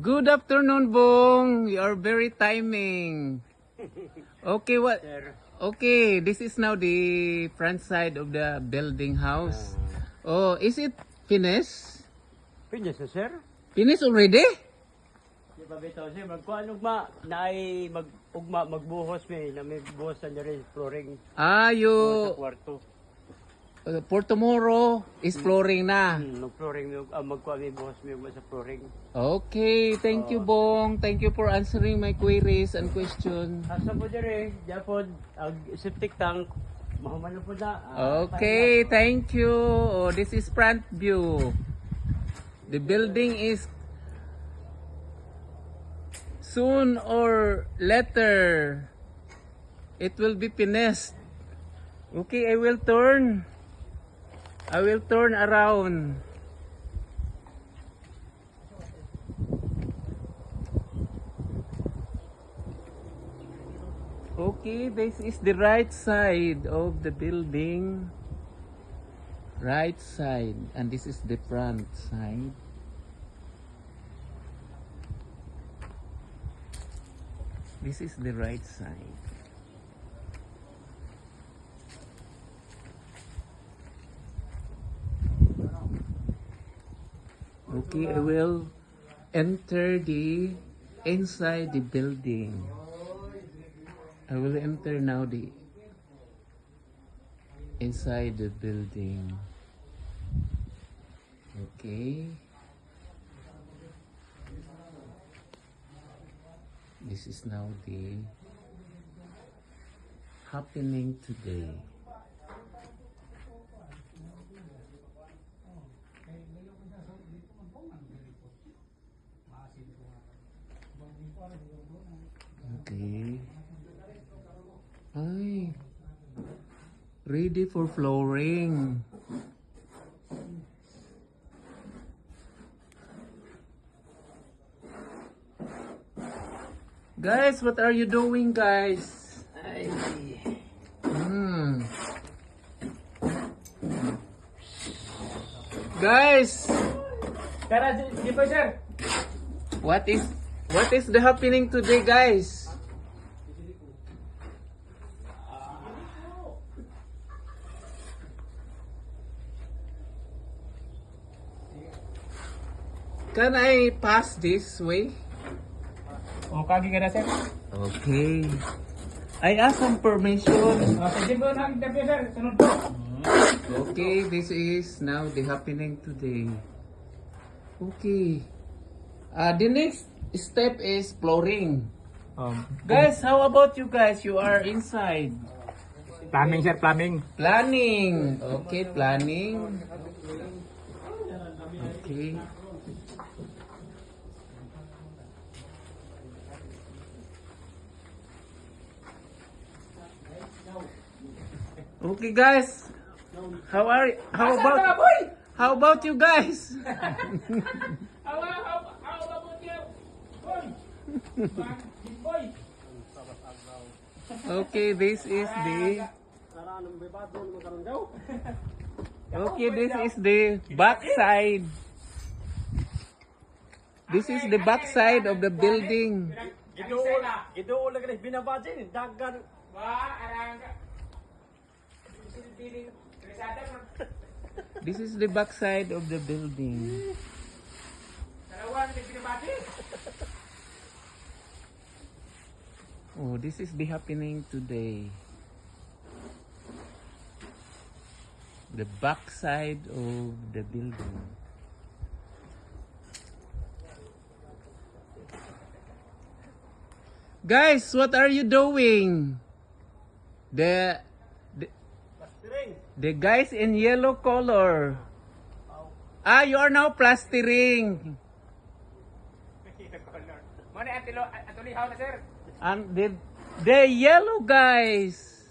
Good afternoon, Bong. You are very timing. Okay, what? Sir, Okay, this is now the front side of the building house. Oh, is it finished? pinyas na sir. Finished already? Di ba bitaw sir, magkuhan ugma, na ay ugma magbuhos na may buhos na rin flooring Ah, you sa kwarto. for tomorrow is flooring na. Mag-flooring, magkuhan may buhos may ugma sa flooring. Okay, thank you, Bong. Thank you for answering my queries and questions. Asa po diri, Japon, ang septic tank, mahuman na po na. Okay, thank you. Oh, this is front view. The building is soon or later it will be finished. Okay, I will turn around. Okay, this is the right side of the building. Right side, and this is the front side. This is the right side. Okay, I will enter the inside the building. I will enter now the inside the building. Okay. This is now the happening today. Okay. Ay. Ready for flooring. Guys, what are you doing, guys? Ay, Guys, Tara, di ba sir? what is the happening today, guys? Can I pass this way? O, kagi ka na sir. Okay. I ask some permission. Sige po na interview sir, sunod po. Okay, this is now the happening today. Okay. The next step is flooring. Guys, how about you guys? You are inside. Plumbing sir, plumbing. Planning. Okay, planning. Okay. Okay, guys. How about you guys? How about you? Boy! Okay, this is the back side. This is the back side of the building. Ito ulang guys, binabatin, dagan. This is the back side of the building. Oh, this is the happening today. The back side of the building. Guys, what are you doing? The guys in yellow color. Ah, you are now plastering. And the yellow guys.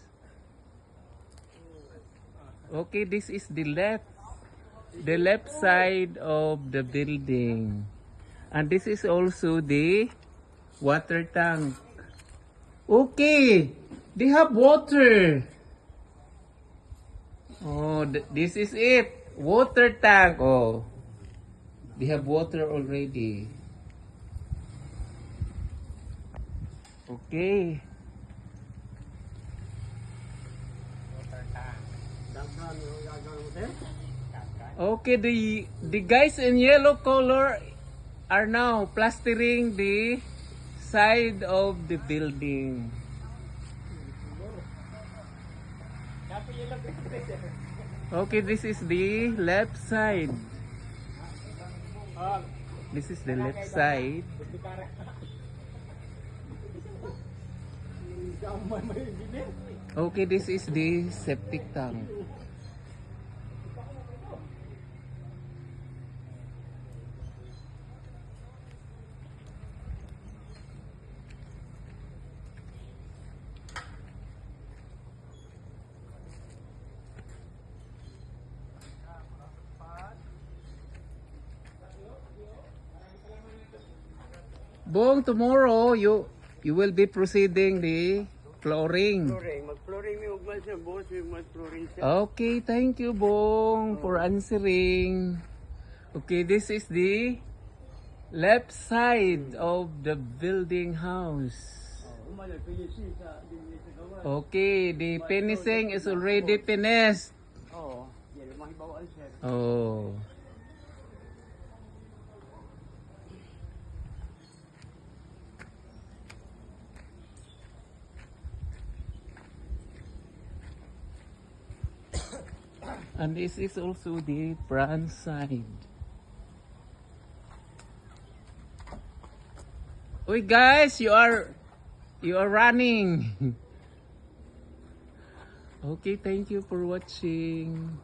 Okay, this is the left side of the building. And this is also the water tank. Okay, they have water. Oh, this is it. Water tank. Oh, they have water already. Okay. Daghan yung gagawin mo, sir? Okay, the guys in yellow color are now plastering the side of the building. Okay, this is the left side. This is the left side. Okay, this is the septic tank. Bong, tomorrow you will be proceeding the flooring. Flooring. Mag-flooring may ugma siya, boss. May mag-flooring siya. Okay, thank you, Bong, for answering. Okay, this is the left side of the building house. Umalag, PUC sa gawa. Okay, the finishing is already finished. Oo. Yan, mahibawaan, sir. Oh. And this is also the front side. Oi guys, you are running. Okay, thank you for watching.